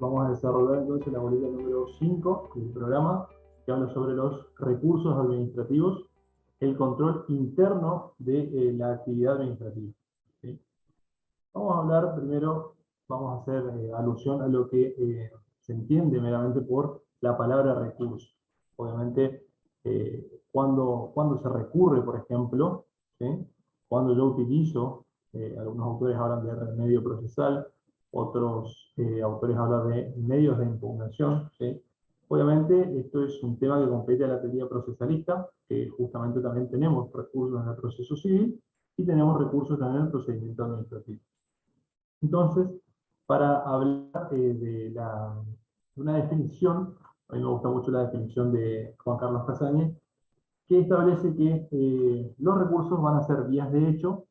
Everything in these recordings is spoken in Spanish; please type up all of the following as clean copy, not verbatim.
Vamos a desarrollar entonces la boleta número 5 del programa, que habla sobre los recursos administrativos, el control interno de la actividad administrativa. ¿Sí? Vamos a hablar primero, vamos a hacer alusión a lo que se entiende meramente por la palabra recurso. Obviamente, cuando se recurre, por ejemplo, ¿sí? Cuando yo utilizo, algunos autores hablan de remedio procesal, otros autores hablan de medios de impugnación, ¿sí? Obviamente, esto es un tema que compete a la teoría procesalista, que justamente también tenemos recursos en el proceso civil y tenemos recursos también en el procedimiento administrativo. Entonces, para hablar de una definición, a mí me gusta mucho la definición de Juan Carlos Casañe, que establece que los recursos van a ser vías de hecho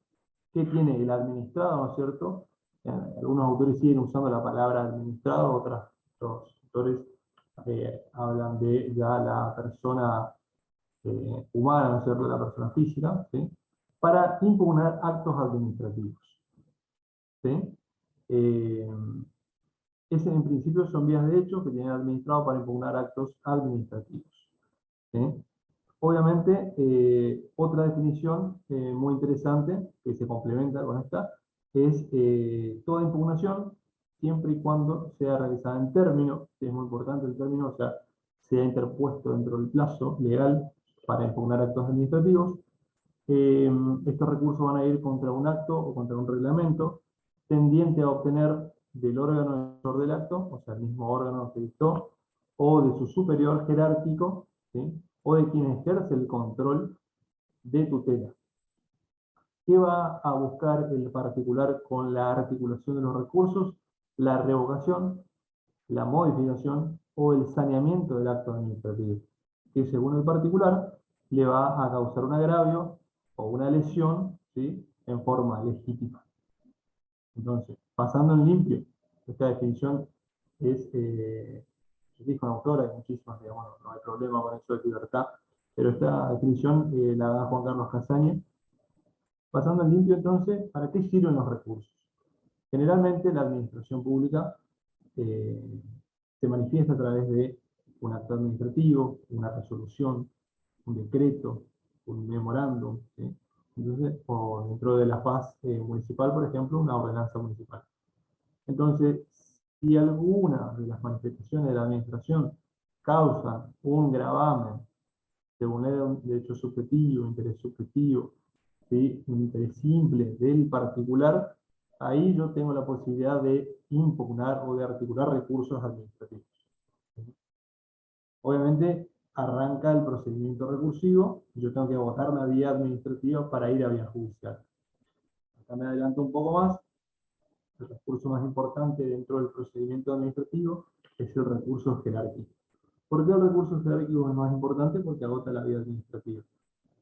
que tiene el administrado, ¿no es cierto? Algunos autores siguen usando la palabra administrado, otros autores hablan de ya la persona humana, ¿no es cierto?, la persona física, ¿sí? Para impugnar actos administrativos. ¿Sí? Ese en principio son vías de hecho que tiene el administrado para impugnar actos administrativos. ¿Sí? Obviamente, otra definición muy interesante que se complementa con esta es toda impugnación siempre y cuando sea realizada en término, que es muy importante el término, o sea, sea interpuesto dentro del plazo legal para impugnar actos administrativos. Estos recursos van a ir contra un acto o contra un reglamento tendiente a obtener del órgano emisor del acto, o sea, el mismo órgano que dictó, o de su superior jerárquico, ¿sí? O de quien ejerce el control de tutela. ¿Qué va a buscar el particular con la articulación de los recursos? La revocación, la modificación o el saneamiento del acto administrativo, que según el particular le va a causar un agravio o una lesión, ¿sí?, en forma legítima. Entonces, pasando en limpio, esta definición es, dijo una autora, hay muchísimas, digamos, no hay problema con eso de libertad, pero esta definición la da Juan Carlos Casañe. Pasando en limpio, entonces, ¿para qué sirven los recursos? Generalmente la administración pública se manifiesta a través de un acto administrativo, una resolución, un decreto, un memorándum, ¿sí? Entonces, o dentro de la faz municipal, por ejemplo, una ordenanza municipal. Entonces, si alguna de las manifestaciones de la administración causa un gravamen que vulnera un derecho subjetivo, interés subjetivo, ¿sí?, un interés simple del particular, ahí yo tengo la posibilidad de impugnar o de articular recursos administrativos. Obviamente, arranca el procedimiento recursivo, y yo tengo que agotar la vía administrativa para ir a vía judicial. Acá me adelanto un poco más. El recurso más importante dentro del procedimiento administrativo es el recurso jerárquico. ¿Por qué el recurso jerárquico es más importante? Porque agota la vía administrativa.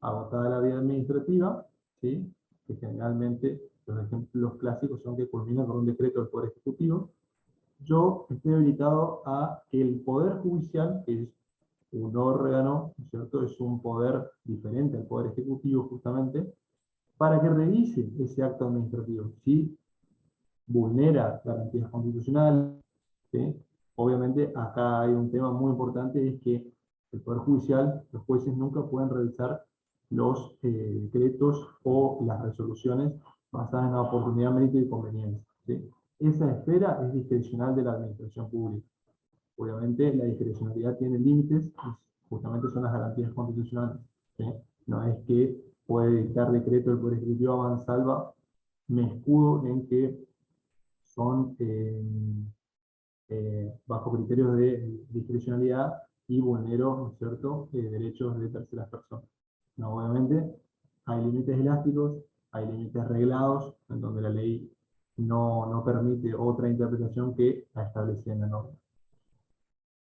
Agotada la vía administrativa, ¿sí?, que generalmente los ejemplos clásicos son que culminan con un decreto del Poder Ejecutivo, yo estoy habilitado a que el Poder Judicial, que es un órgano, ¿no es cierto?, es un poder diferente al Poder Ejecutivo justamente, para que revise ese acto administrativo. Si vulnera garantías constitucionales, ¿sí? Obviamente acá hay un tema muy importante, es que el Poder Judicial, los jueces nunca pueden revisar los decretos o las resoluciones basadas en la oportunidad, mérito y conveniencia, ¿sí? Esa esfera es discrecional de la administración pública. Obviamente la discrecionalidad tiene límites, y justamente son las garantías constitucionales, ¿sí? No es que puede dictar decreto el Poder Ejecutivo a mansalva, me escudo en que son bajo criterios de discrecionalidad y vulnero, ¿no es cierto?, derechos de terceras personas. No, obviamente hay límites elásticos, hay límites reglados, en donde la ley no permite otra interpretación que la establecida en la norma.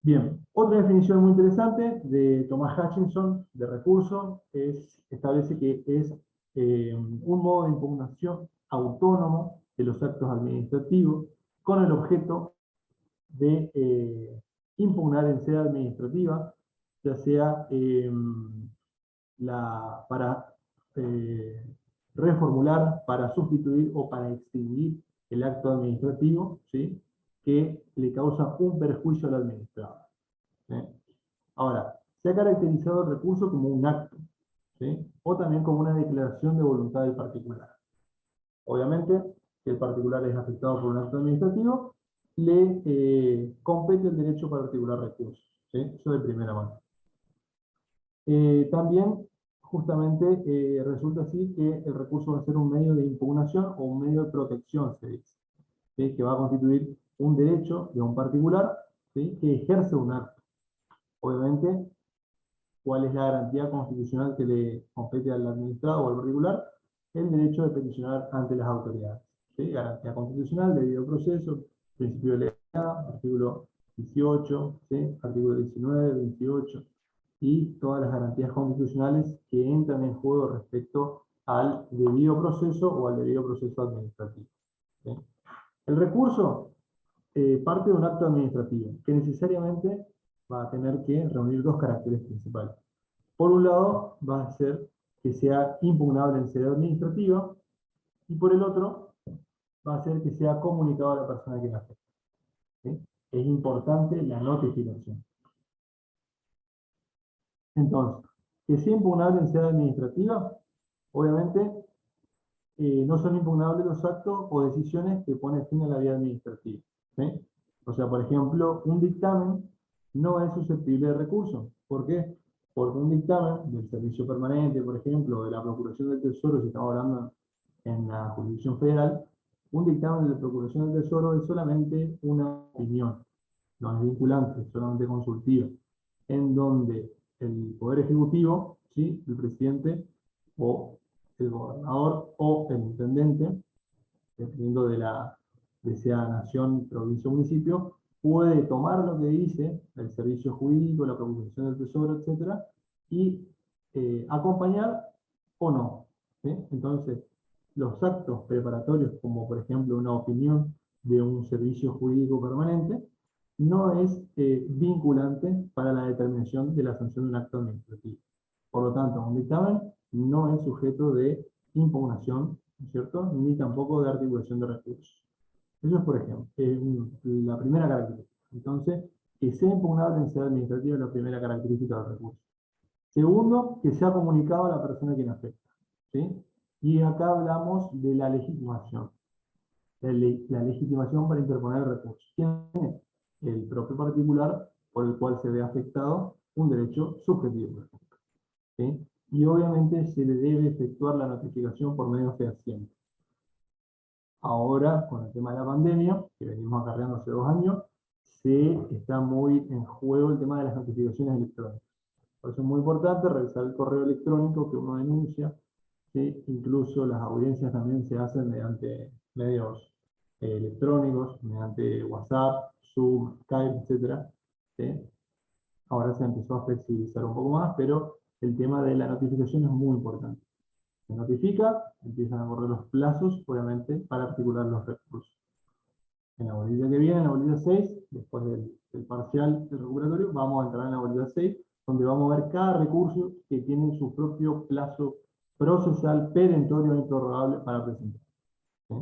Bien, otra definición muy interesante de Thomas Hutchinson de recurso establece que es un modo de impugnación autónomo de los actos administrativos con el objeto de impugnar en sede administrativa, ya sea para reformular, para sustituir o para extinguir el acto administrativo, ¿sí?, que le causa un perjuicio al administrado. ¿Sí? Ahora, se ha caracterizado el recurso como un acto, ¿sí? O también como una declaración de voluntad del particular. Obviamente, si el particular es afectado por un acto administrativo, le compete el derecho para articular recursos, ¿sí? Eso de primera mano. También, justamente, resulta así que el recurso va a ser un medio de impugnación o un medio de protección, se dice, ¿sí? Que va a constituir un derecho de un particular, ¿sí? Que ejerce un acto. Obviamente, ¿cuál es la garantía constitucional que le compete al administrado o al particular? El derecho de peticionar ante las autoridades. ¿Sí? Garantía constitucional, debido proceso, principio de legalidad, artículo 18, ¿sí? Artículo 19, 28, y todas las garantías constitucionales que entran en juego respecto al debido proceso o al debido proceso administrativo. ¿Sí? El recurso parte de un acto administrativo que necesariamente va a tener que reunir dos caracteres principales. Por un lado, va a ser que sea impugnable en sede administrativa, y por el otro, va a ser que sea comunicado a la persona que la afecta. ¿Sí? Es importante la notificación. Entonces, que sea impugnable en sede administrativa, obviamente, no son impugnables los actos o decisiones que ponen fin a la vía administrativa. ¿Sí? O sea, por ejemplo, un dictamen no es susceptible de recurso. ¿Por qué? Porque un dictamen del Servicio Permanente, por ejemplo, de la Procuración del Tesoro, si estamos hablando en la jurisdicción federal, un dictamen de la Procuración del Tesoro es solamente una opinión, no es vinculante, es solamente consultiva, en donde el Poder Ejecutivo, ¿sí? El presidente o el gobernador o el intendente, dependiendo de sea nación, provincia o municipio, puede tomar lo que dice el servicio jurídico, la Procuración del Tesoro, etcétera, y acompañar o no. ¿Sí? Entonces, los actos preparatorios, como por ejemplo una opinión de un servicio jurídico permanente, no es vinculante para la determinación de la sanción de un acto administrativo. Por lo tanto, un dictamen no es sujeto de impugnación, ¿no es cierto? Ni tampoco de articulación de recursos. Eso es, por ejemplo, la primera característica. Entonces, que sea impugnable en sede administrativa es la primera característica del recurso. Segundo, que sea comunicado a la persona que nos afecta. ¿Sí? Y acá hablamos de la legitimación. La legitimación para interponer el recurso. ¿Quién es? El propio particular por el cual se ve afectado un derecho subjetivo, por ejemplo. ¿Sí? Y obviamente se le debe efectuar la notificación por medio fehaciente. Ahora, con el tema de la pandemia, que venimos acarreando hace 2 años, se está muy en juego el tema de las notificaciones electrónicas. Por eso es muy importante revisar el correo electrónico que uno denuncia, ¿sí? Incluso las audiencias también se hacen mediante medios electrónicos, mediante WhatsApp, Zoom, Skype, etc. ¿Sí? Ahora se empezó a flexibilizar un poco más, pero el tema de la notificación es muy importante. Se notifica, empiezan a correr los plazos, obviamente, para articular los recursos. En la bolilla que viene, en la bolilla 6, después del parcial del recuperatorio, vamos a entrar en la bolilla 6, donde vamos a ver cada recurso que tiene su propio plazo procesal, perentorio e improrrogable para presentar. ¿Sí?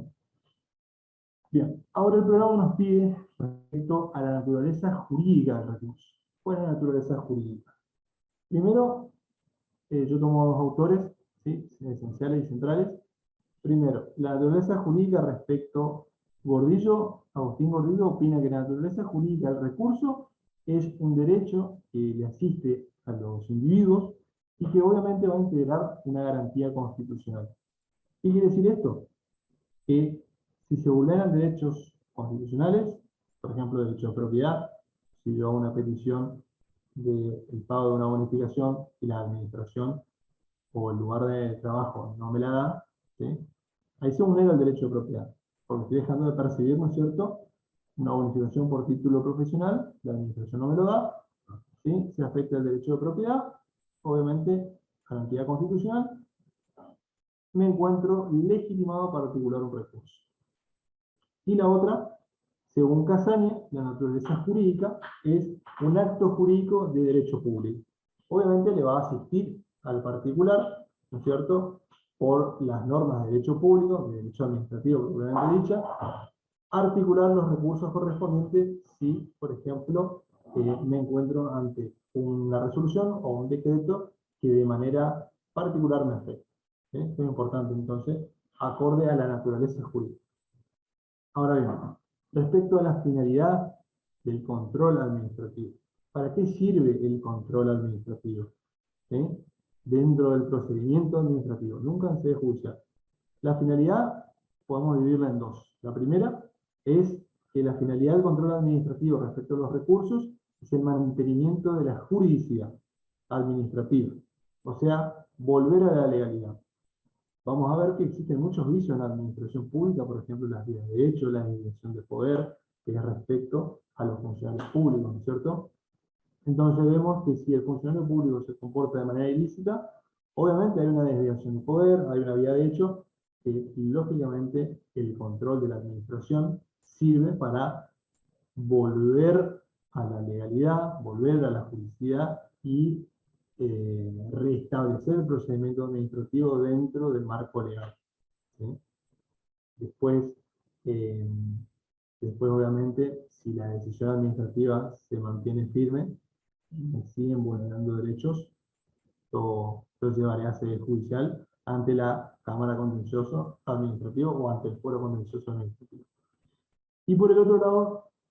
Bien, ahora el programa nos pide respecto a la naturaleza jurídica del recurso. ¿Cuál es la naturaleza jurídica? Primero, yo tomo 2 autores, ¿sí? Esenciales y centrales. Primero, la naturaleza jurídica respecto Gordillo, Agustín Gordillo opina que la naturaleza jurídica del recurso es un derecho que le asiste a los individuos y que obviamente va a integrar una garantía constitucional. ¿Qué quiere decir esto? Que si se vulneran derechos constitucionales, por ejemplo, derecho de propiedad, si yo hago una petición del pago de una bonificación y la administración o el lugar de trabajo no me la da, ¿sí? Ahí se vulnera el derecho de propiedad, porque estoy dejando de percibir, ¿no es cierto?, una bonificación por título profesional, la administración no me lo da, ¿sí? Se afecta el derecho de propiedad, obviamente, garantía constitucional, me encuentro legitimado para articular un recurso. Y la otra, según Casaña, la naturaleza jurídica es un acto jurídico de derecho público. Obviamente le va a asistir al particular, ¿no es cierto?, por las normas de derecho público, de derecho administrativo propiamente dicha, articular los recursos correspondientes si, por ejemplo, me encuentro ante una resolución o un decreto que de manera particular me afecta. Esto es importante, entonces, acorde a la naturaleza jurídica. Ahora bien, respecto a la finalidad del control administrativo. ¿Para qué sirve el control administrativo? ¿Sí? Dentro del procedimiento administrativo, nunca en sede judicial. La finalidad podemos dividirla en dos. La primera es que la finalidad del control administrativo respecto a los recursos es el mantenimiento de la juridicidad administrativa, o sea, volver a la legalidad. Vamos a ver que existen muchos vicios en la administración pública, por ejemplo, las vías de hecho, la división de poder, que es respecto a los funcionarios públicos, ¿no es cierto? Entonces vemos que si el funcionario público se comporta de manera ilícita, obviamente hay una desviación de poder, hay una vía de hecho, que lógicamente el control de la administración sirve para volver a la legalidad, volver a la justicia y restablecer el procedimiento administrativo dentro del marco legal. ¿Sí? Después, eh, después, obviamente, si la decisión administrativa se mantiene firme, siguen vulnerando derechos, todo llevaría a sede judicial ante la Cámara Contencioso Administrativo o ante el Foro Contencioso Administrativo. Y por el otro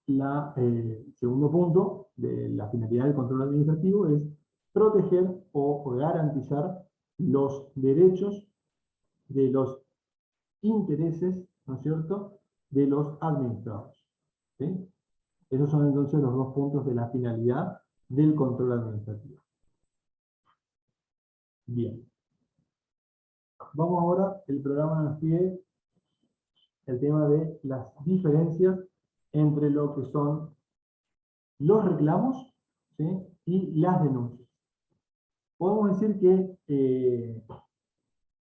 lado, el segundo punto de la finalidad del control administrativo es proteger o garantizar los derechos de los intereses, ¿no es cierto?, de los administrados. ¿Sí? Esos son entonces los dos puntos de la finalidad del control administrativo. Bien. Vamos ahora, el programa nos pide el tema de las diferencias entre lo que son los reclamos, ¿sí?, y las denuncias. Podemos decir que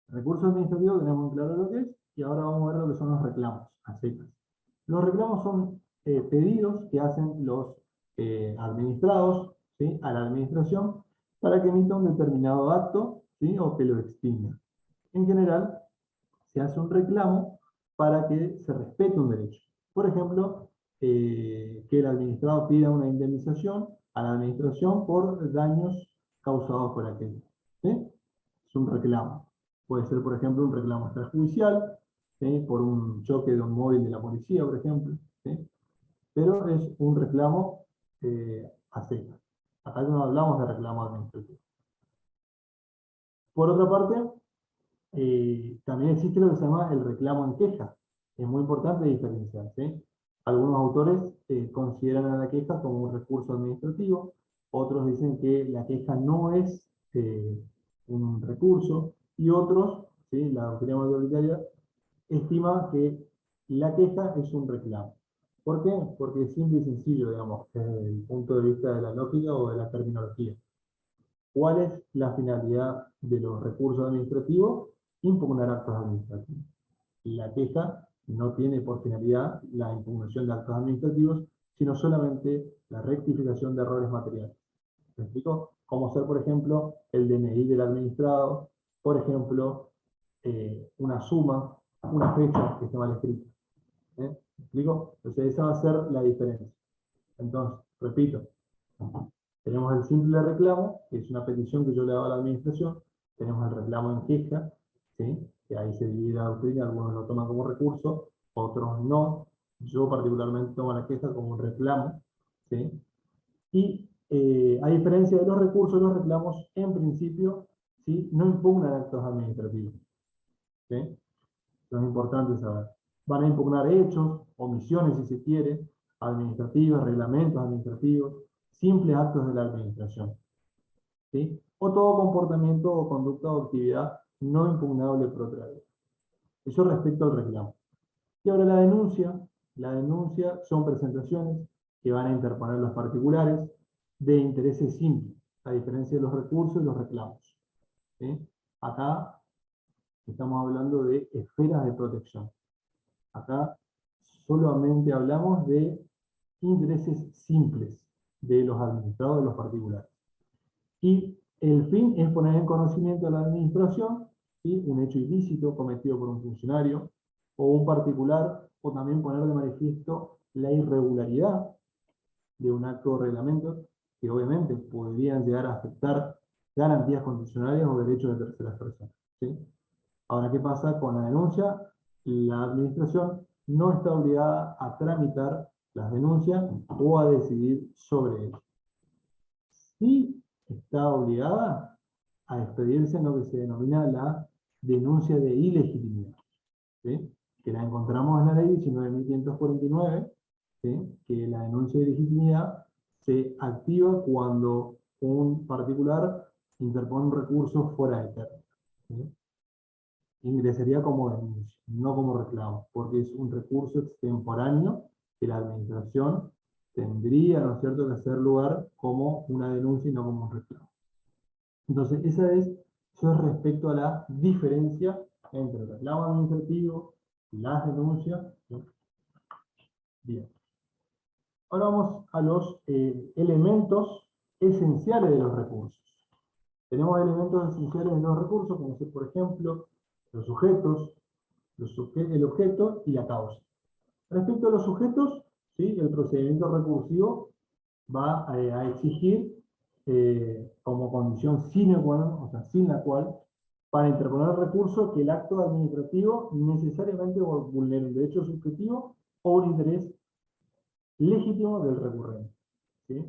recursos administrativos tenemos muy claro lo que es, y ahora vamos a ver lo que son los reclamos, a secas. Los reclamos son pedidos que hacen los administrados, ¿sí?, a la administración para que emita un determinado acto, ¿sí?, o que lo extinga. En general, se hace un reclamo para que se respete un derecho. Por ejemplo, que el administrado pida una indemnización a la administración por daños causados por aquello. ¿Sí? Es un reclamo. Puede ser, por ejemplo, un reclamo extrajudicial, ¿sí?, por un choque de un móvil de la policía, por ejemplo. ¿Sí? Pero es un reclamo a secas. Acá no hablamos de reclamo administrativo. Por otra parte, también existe lo que se llama el reclamo en queja. Es muy importante diferenciar, ¿sí? Algunos autores consideran a la queja como un recurso administrativo, otros dicen que la queja no es un recurso, y otros, ¿sí?, la doctrina mayoritaria, estima que la queja es un reclamo. ¿Por qué? Porque es simple y sencillo, digamos, desde el punto de vista de la lógica o de la terminología. ¿Cuál es la finalidad de los recursos administrativos? Impugnar actos administrativos. La queja no tiene por finalidad la impugnación de actos administrativos, sino solamente la rectificación de errores materiales. ¿Me explico? Como ser, por ejemplo, el DNI del administrado, por ejemplo, una suma, una fecha que esté mal escrita. ¿Me explico? Entonces esa va a ser la diferencia. Entonces, repito, tenemos el simple reclamo, que es una petición que yo le hago a la administración. Tenemos el reclamo en queja, ¿sí?, que ahí se divide la doctrina, algunos lo toman como recurso, otros no. Yo particularmente tomo la queja como un reclamo, ¿sí? Y a diferencia de los recursos, los reclamos en principio, ¿sí?, no impugnan actos administrativos. ¿Sí? Eso es importante saber. Van a impugnar hechos, omisiones si se quiere, administrativas, reglamentos administrativos, simples actos de la administración. ¿Sí? O todo comportamiento o conducta o actividad no impugnable por otra vez. Eso respecto al reclamo. Y ahora la denuncia son presentaciones que van a interponer los particulares de intereses simples, a diferencia de los recursos y los reclamos. ¿Sí? Acá estamos hablando de esferas de protección. Acá solamente hablamos de intereses simples de los administrados de los particulares. Y el fin es poner en conocimiento a la administración, ¿sí?, un hecho ilícito cometido por un funcionario, o un particular, o también poner de manifiesto la irregularidad de un acto o reglamento que obviamente podrían llegar a afectar garantías constitucionales o derechos de terceras personas, ¿sí? Ahora, ¿qué pasa con la denuncia? La administración no está obligada a tramitar las denuncias o a decidir sobre ellas. Sí está obligada a expedirse en lo que se denomina la denuncia de ilegitimidad, ¿sí? Que la encontramos en la ley 19.549, ¿sí? Que la denuncia de ilegitimidad se activa cuando un particular interpone un recurso fuera de término, ¿sí? Ingresaría como denuncia, no como reclamo, porque es un recurso extemporáneo que la administración tendría, ¿no es cierto?, que hacer lugar como una denuncia y no como un reclamo. Entonces, eso es respecto a la diferencia entre el reclamo administrativo, las denuncias, ¿sí? Bien. Ahora vamos a los elementos esenciales de los recursos. Tenemos elementos esenciales de los recursos, como ser, por ejemplo, los sujetos, el objeto y la causa. Respecto a los sujetos, ¿sí? El procedimiento recursivo va a exigir como condición sine qua non, o sea, sin la cual, para interponer el recurso, que el acto administrativo necesariamente vulnere un derecho subjetivo o un interés legítimo del recurrente, ¿sí?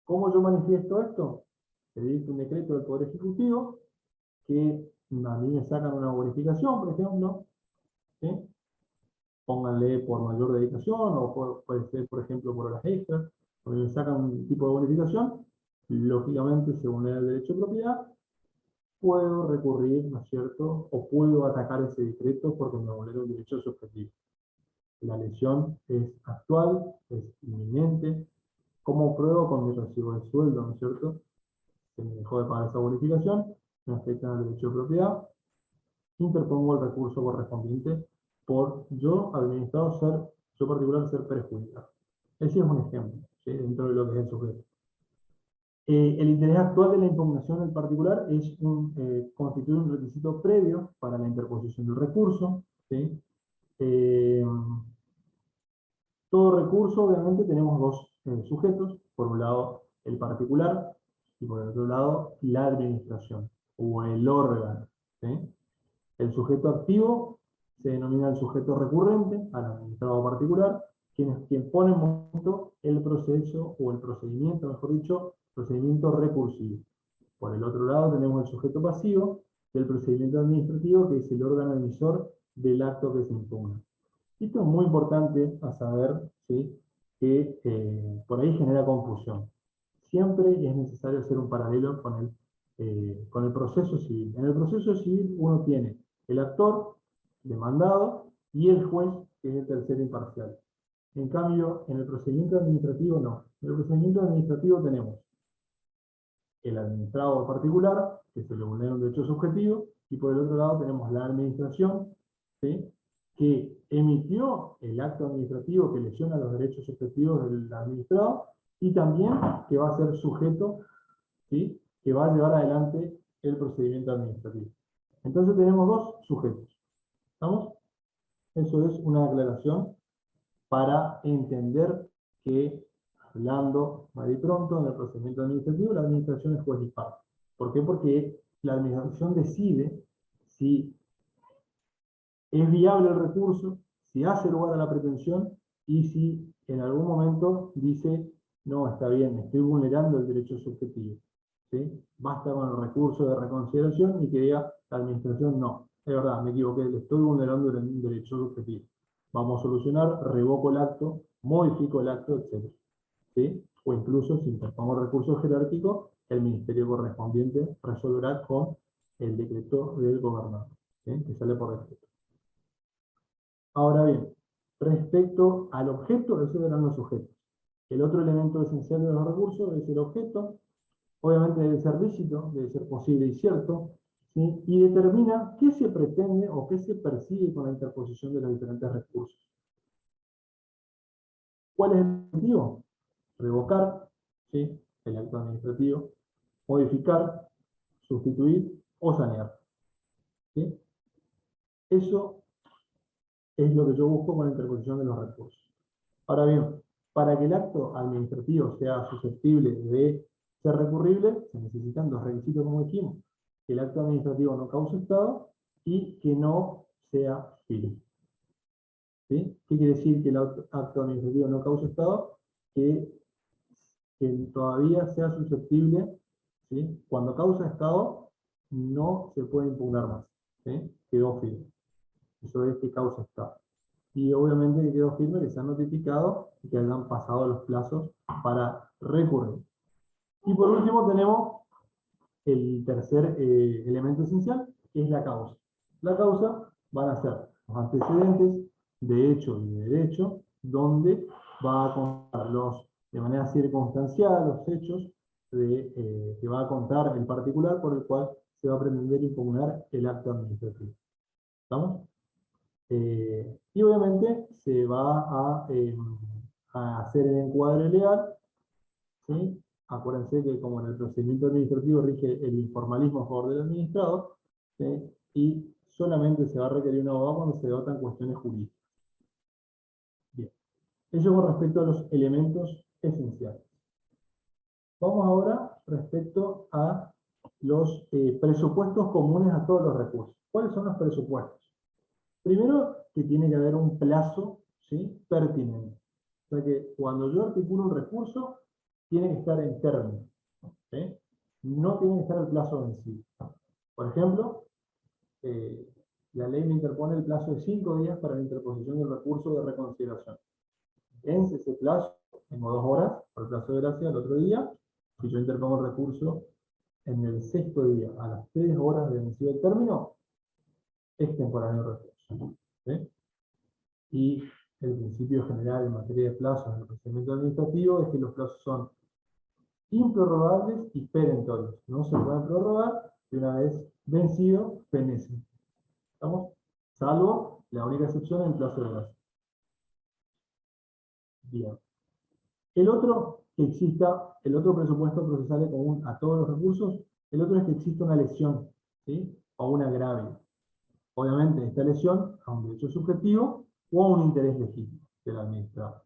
¿Cómo yo manifiesto esto? Se dicta un decreto del Poder Ejecutivo que a mí me sacan una bonificación, por ejemplo, ¿sí? Pónganle por mayor dedicación, o puede ser, por ejemplo, por horas extras, cuando me sacan un tipo de bonificación, lógicamente, según el derecho de propiedad, puedo recurrir, ¿no es cierto?, o puedo atacar ese decreto porque me vulnera un derecho subjetivo. La lesión es actual, es inminente. ¿Cómo pruebo? Con mi recibo de sueldo, ¿no es cierto? Se me dejó de pagar esa bonificación, me afecta el derecho de propiedad, interpongo el recurso correspondiente por yo, administrado, yo particular, ser perjudicado. Ese es un ejemplo, ¿sí? Dentro de lo que es el sujeto. El interés actual de la impugnación en particular constituye un requisito previo para la interposición del recurso, ¿sí? Todo recurso, obviamente, tenemos dos sujetos. Por un lado, el particular, y por el otro lado, la administración, o el órgano, ¿sí? El sujeto activo se denomina el sujeto recurrente, al administrado particular, quien pone en movimiento el proceso, o el procedimiento, mejor dicho, procedimiento recursivo. Por el otro lado tenemos el sujeto pasivo del procedimiento administrativo, que es el órgano emisor del acto que se impugna. Esto es muy importante a saber, ¿sí? Que por ahí genera confusión. Siempre es necesario hacer un paralelo con el proceso civil. En el proceso civil uno tiene el actor demandado y el juez, que es el tercero imparcial. En cambio, en el procedimiento administrativo no. En el procedimiento administrativo tenemos el administrado particular, que se le vulnera un derecho subjetivo, y por el otro lado tenemos la administración, ¿sí? Que emitió el acto administrativo que lesiona los derechos subjetivos del administrado, y también que va a ser sujeto, ¿sí? Que va a llevar adelante el procedimiento administrativo. Entonces tenemos dos sujetos. ¿Estamos? Eso es una aclaración para entender que, hablando mal y pronto, en el procedimiento administrativo, la administración es juez y parte. ¿Por qué? Porque la administración decide si es viable el recurso, si hace lugar a la pretensión y si en algún momento dice, no, está bien, estoy vulnerando el derecho subjetivo, ¿sí? Basta con el recurso de reconsideración y que diga la administración, no, es verdad, me equivoqué, le estoy vulnerando un derecho subjetivo. Vamos a solucionar, revoco el acto, modifico el acto, etc. ¿Sí? O incluso, si interpongo recurso jerárquico, el ministerio correspondiente resolverá con el decreto del gobernador, ¿sí? Que sale por decreto. Ahora bien, respecto al objeto, esos eran los sujetos. El otro elemento esencial de los recursos es el objeto. Obviamente debe ser lícito, debe ser posible y cierto, ¿sí? Y determina qué se pretende o qué se persigue con la interposición de los diferentes recursos. ¿Cuál es el objetivo? Revocar, ¿sí? El acto administrativo, modificar, sustituir o sanear, ¿sí? Eso es lo que yo busco con la interposición de los recursos. Ahora bien, para que el acto administrativo sea susceptible de ser recurrible, se necesitan dos requisitos, como dijimos: que el acto administrativo no cause estado y que no sea firme. ¿Sí? ¿Qué quiere decir que el acto administrativo no cause estado? Que todavía sea susceptible, ¿sí? Cuando causa estado, no se puede impugnar más, ¿sí? Quedó firme. Eso es que causa estado. Y obviamente que quedó firme, que se han notificado y que hayan pasado los plazos para recurrir. Y por último tenemos el tercer elemento esencial, que es la causa. La causa van a ser los antecedentes de hecho y de derecho, donde va a contar de manera circunstancial los hechos que va a contar el particular por el cual se va a pretender impugnar el acto administrativo. ¿Estamos? Y obviamente se va a hacer el encuadre legal, ¿sí? Acuérdense que como en el procedimiento administrativo rige el informalismo a favor del administrado, ¿sí? Y solamente se va a requerir un abogado cuando se debatan cuestiones jurídicas. Bien, eso con respecto a los elementos esenciales. Vamos ahora respecto a los presupuestos comunes a todos los recursos. ¿Cuáles son los presupuestos? Primero, que tiene que haber un plazo, ¿sí?, pertinente. O sea que cuando yo articulo un recurso, tiene que estar en término, ¿sí? No tiene que estar el plazo vencido. Por ejemplo, la ley me interpone el plazo de 5 días para la interposición del recurso de reconsideración. Vence ese plazo, tengo 2 horas por el plazo de gracia al otro día. Si yo interpongo el recurso en el 6º día, a las 3 horas de vencido el término, es temporáneo el recurso, ¿sí? Y el principio general en materia de plazos en el procedimiento administrativo es que los plazos son improrrogables y perentorios. No se pueden prorrogar y una vez vencido, fenecen. ¿Estamos? Salvo la única excepción en el plazo de gracia. Bien. El otro presupuesto procesal común a todos los recursos, el otro es que exista una lesión, ¿sí?, o un agravio. Obviamente esta lesión a un derecho subjetivo o a un interés legítimo del administrador.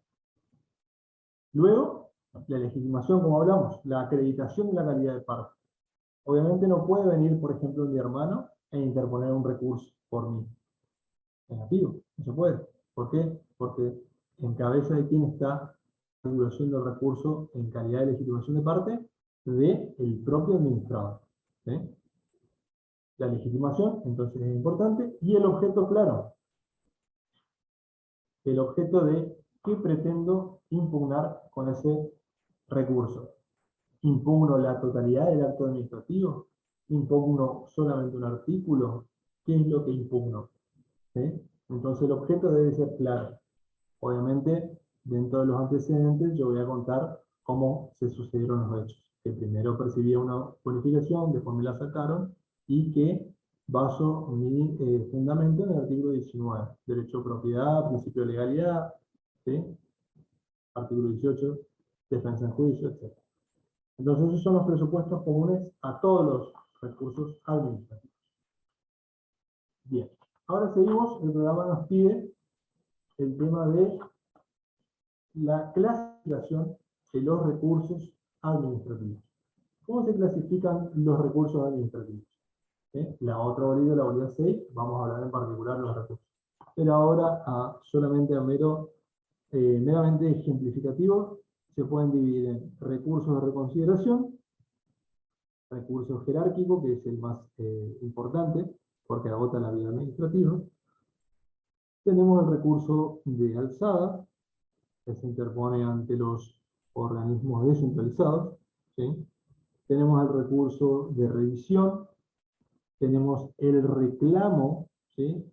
Luego, la legitimación, como hablamos, la acreditación de la calidad de parte. Obviamente no puede venir, por ejemplo, mi hermano e interponer un recurso por mí. Negativo, no se puede. ¿Por qué? Porque en cabeza de quién está la regulación del recurso en calidad de legitimación de parte del propio administrador, ¿sí? La legitimación, entonces, es importante. Y el objeto, claro. El objeto de qué pretendo impugnar con ese recurso. ¿Impugno la totalidad del acto administrativo? ¿Impugno solamente un artículo? ¿Qué es lo que impugno? ¿Sí? Entonces el objeto debe ser claro. Obviamente, dentro de los antecedentes, yo voy a contar cómo se sucedieron los hechos. Que primero percibía una bonificación, después me la sacaron, y que baso mi fundamento en el artículo 19. Derecho a propiedad, principio de legalidad, ¿sí? Artículo 18, defensa en juicio, etc. Entonces, esos son los presupuestos comunes a todos los recursos administrativos. Bien, ahora seguimos. El programa nos pide el tema de la clasificación de los recursos administrativos. ¿Cómo se clasifican los recursos administrativos? La otra bolilla, la bolilla 6, vamos a hablar en particular de los recursos. Pero ahora, solamente a meramente ejemplificativo, se pueden dividir en recursos de reconsideración, recurso jerárquico, que es el más importante, porque agota la vía administrativa. Tenemos el recurso de alzada, que se interpone ante los organismos descentralizados, ¿sí? Tenemos el recurso de revisión, tenemos el reclamo, ¿sí?,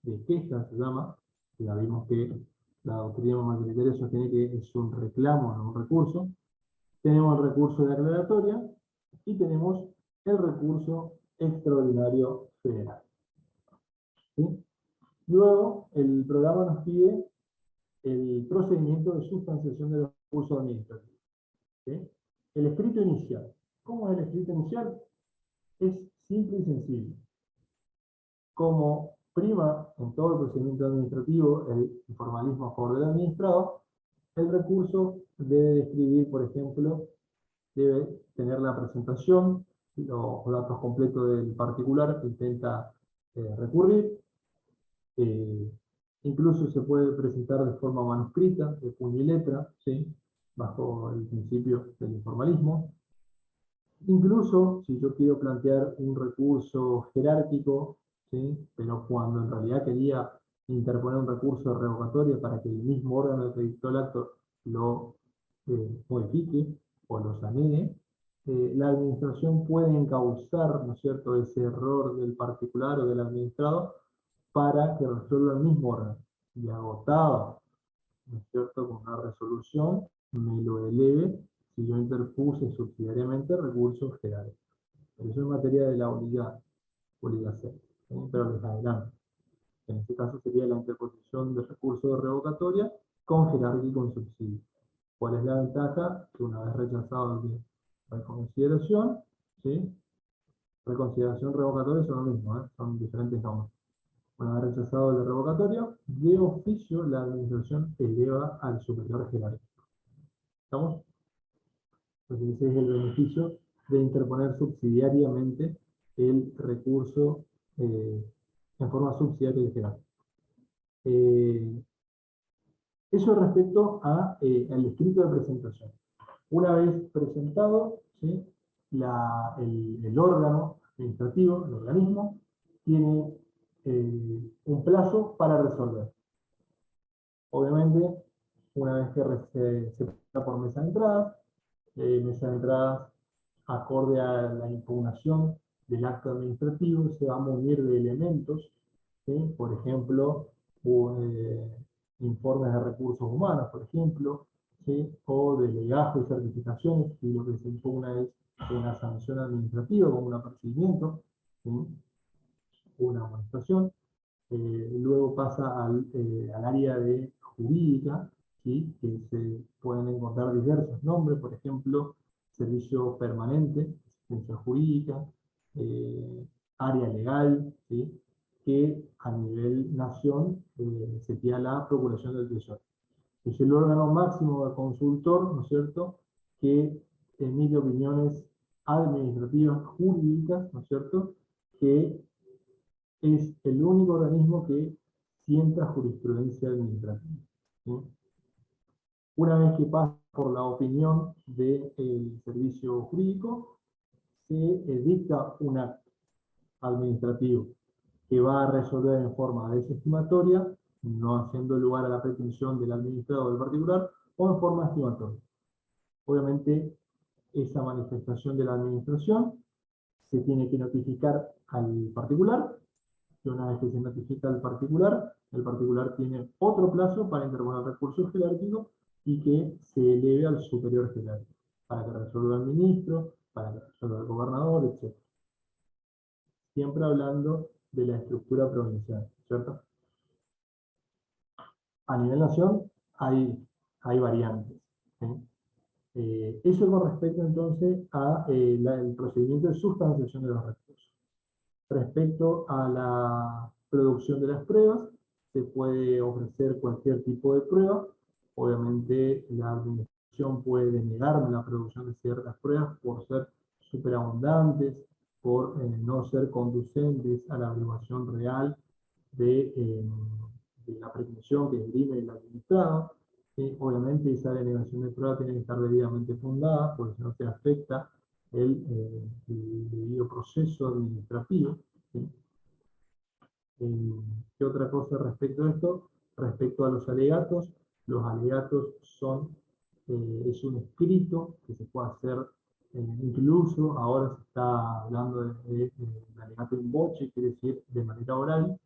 de queja se llama, ya vimos que la doctrina mayoritaria sostiene que es un reclamo, no un recurso. Tenemos el recurso de aclaratoria y tenemos el recurso extraordinario federal, ¿sí? Luego, el programa nos pide el procedimiento de sustanciación de los recursos administrativos, ¿sí? El escrito inicial. ¿Cómo es el escrito inicial? Es simple y sencillo. Como prima en todo el procedimiento administrativo el informalismo a favor del administrado, el recurso debe describir, por ejemplo, debe tener la presentación, los datos completos del particular que intenta recurrir. Incluso se puede presentar de forma manuscrita, de puño y letra, ¿sí? Bajo el principio del informalismo. Incluso si yo quiero plantear un recurso jerárquico, ¿sí? Pero cuando en realidad quería interponer un recurso de revocatoria para que el mismo órgano que dictó el acto lo modifique o lo sanee, la administración puede encauzar, ¿no es cierto?, ese error del particular o del administrado para que resuelva el mismo órgano. Y agotado, ¿no es cierto?, con una resolución, me lo eleve si yo interpuse subsidiariamente recursos jerárquicos. Pero eso es materia de la obligación, ¿sí? Pero les adelanto. En este caso sería la interposición de recursos de revocatoria con jerárquico en subsidio. ¿Cuál es la ventaja? Que una vez rechazado el de reconsideración, ¿sí? Reconsideración revocatoria son lo mismo, son diferentes nombres. Una vez rechazado el de revocatorio, de oficio la administración eleva al superior jerárquico. ¿Estamos? Entonces ese es el beneficio de interponer subsidiariamente el recurso en forma subsidiaria y jerárquica. Eso respecto al escrito de presentación. Una vez presentado, ¿sí? el órgano administrativo, el organismo, tiene un plazo para resolver. Obviamente, una vez que se pasa por mesa de entradas, mesa de entradas acorde a la impugnación del acto administrativo, se va a munir de elementos, ¿sí? Por ejemplo, informes de recursos humanos, por ejemplo, ¿sí? O de legajo y certificaciones, y lo que se impugna es una sanción administrativa, como un apercibimiento, ¿sí? Una amonestación. Luego pasa al área de jurídica, ¿sí? Que se pueden encontrar diversos nombres, por ejemplo, servicio permanente, asistencia jurídica, área legal, ¿sí? Que a nivel nación sería la Procuración del Tesoro. Es el órgano máximo de consultor, ¿no es cierto?, que emite opiniones administrativas jurídicas, ¿no es cierto?, que es el único organismo que sienta jurisprudencia administrativa, ¿sí? Una vez que pasa por la opinión del servicio jurídico, se dicta un acto administrativo que va a resolver en forma desestimatoria, no haciendo lugar a la pretensión del administrado o del particular, o en forma estimatoria. Obviamente, esa manifestación de la administración se tiene que notificar al particular, y una vez que se notifica al particular, el particular tiene otro plazo para interponer recursos jerárquicos y que se eleve al superior jerárquico, para que resuelva el ministro, para que resuelva el gobernador, etc. Siempre hablando de la estructura provincial, ¿cierto? A nivel nación hay variantes, ¿sí? Eso con respecto entonces al procedimiento de sustanciación de los recursos. Respecto a la producción de las pruebas, se puede ofrecer cualquier tipo de prueba. Obviamente la administración puede denegarme la producción de ciertas pruebas por ser superabundantes, por no ser conducentes a la averiguación real de la pretensión que esgrime el administrado. Obviamente esa denegación de prueba tiene que estar debidamente fundada, porque si no se afecta el debido proceso administrativo, ¿sí? ¿Qué otra cosa respecto a esto? Respecto a los alegatos son, es un escrito que se puede hacer, incluso ahora se está hablando de alegato in voce, quiere decir de manera oral,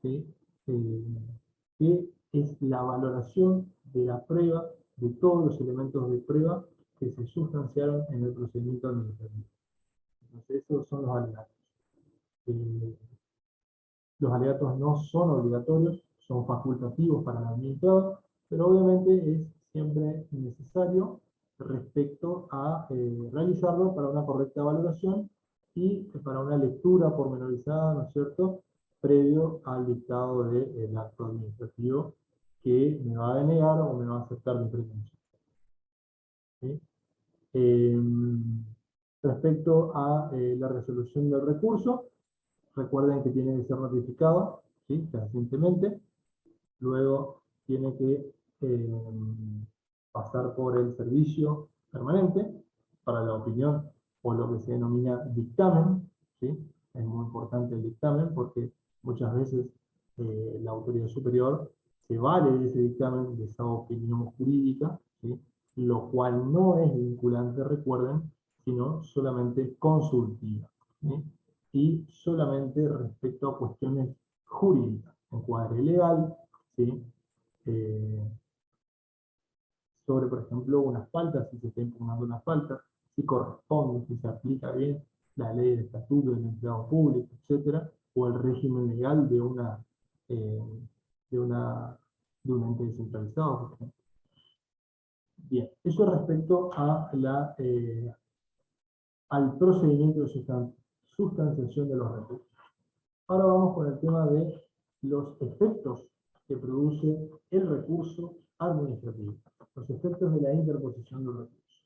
¿sí? Que es la valoración de la prueba, de todos los elementos de prueba que se sustanciaron en el procedimiento administrativo. Entonces, esos son los alegatos. Los alegatos no son obligatorios, son facultativos para el administrador, pero obviamente es siempre necesario respecto a realizarlo para una correcta valoración y para una lectura pormenorizada, ¿no es cierto?, previo al dictado del acto administrativo que me va a denegar o me va a aceptar mi pretensión. ¿Sí? Respecto a la resolución del recurso, recuerden que tiene que ser notificado, ¿sí?, fehacientemente. Luego tiene que pasar por el servicio permanente para la opinión o lo que se denomina dictamen, ¿sí? Es muy importante el dictamen porque muchas veces la autoridad superior se vale de ese dictamen, de esa opinión jurídica, ¿sí?, lo cual no es vinculante, recuerden, sino solamente consultiva, ¿sí?, y solamente respecto a cuestiones jurídicas, encuadre legal, ¿sí? Sobre, por ejemplo, una falta, si se está impugnando una falta, si corresponde, si se aplica bien la ley de estatuto del empleado público, etcétera, o el régimen legal de de un ente descentralizado, por ejemplo. Bien, eso respecto a al procedimiento de sustanciación de los recursos. Ahora vamos con el tema de los efectos que produce el recurso administrativo, los efectos de la interposición del recurso.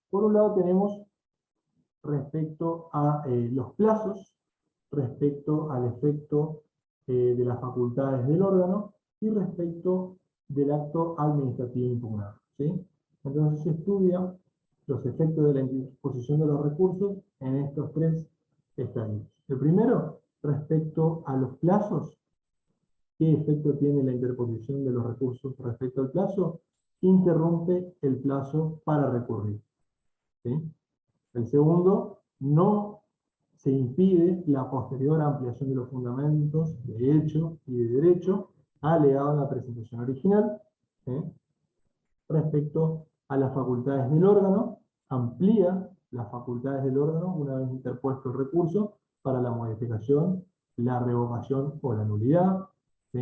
Por un lado tenemos respecto a los plazos, respecto al efecto de las facultades del órgano y respecto del acto administrativo impugnado, ¿sí? Entonces se estudia los efectos de la interposición de los recursos en estos tres estadios. El primero, respecto a los plazos, ¿qué efecto tiene la interposición de los recursos respecto al plazo? Interrumpe el plazo para recurrir, ¿sí? El segundo, no se impide la posterior ampliación de los fundamentos de hecho y de derecho alegado en la presentación original, ¿sí? Respecto a las facultades del órgano, amplía las facultades del órgano una vez interpuesto el recurso para la modificación, la revocación o la nulidad, ¿sí?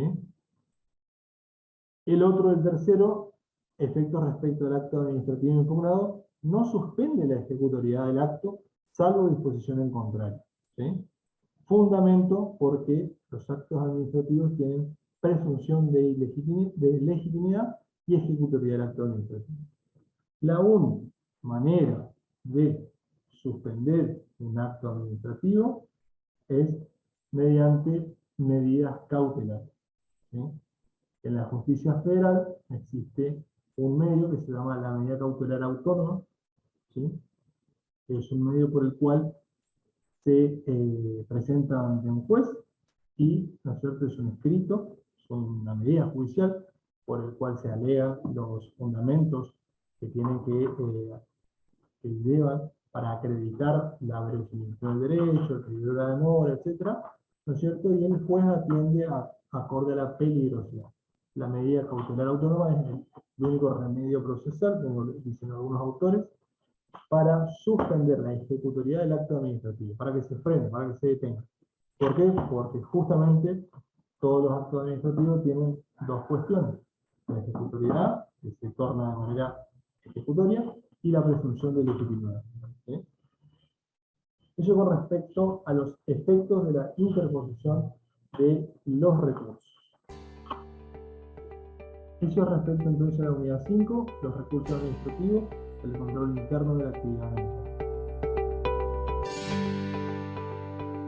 El tercero, efecto respecto al acto administrativo impugnado, no suspende la ejecutoriedad del acto, salvo disposición en contrario, ¿sí? Fundamento porque los actos administrativos tienen presunción de legitimidad y ejecutoriedad del acto administrativo. La única manera de suspender un acto administrativo es mediante medidas cautelares, ¿sí? En la justicia federal existe un medio que se llama la medida cautelar autónoma, ¿sí? Es un medio por el cual se presenta ante un juez y, ¿no es cierto?, es un escrito, es una medida judicial por el cual se alegan los fundamentos que tienen que llevan para acreditar la verosimilitud del derecho, el peligro de la demora, etc., ¿no es cierto?, y el juez atiende acorde a la peligrosidad. La medida cautelar autónoma es el único remedio procesal, como dicen algunos autores, para suspender la ejecutoriedad del acto administrativo, para que se frene, para que se detenga. ¿Por qué? Porque justamente todos los actos administrativos tienen dos cuestiones: la ejecutoriedad, que se torna de manera ejecutoria, y la presunción de legitimidad, ¿sí? Eso con respecto a los efectos de la interposición de los recursos. Eso respecto entonces a la unidad 5, los recursos administrativos, el control interno de la actividad administrativa.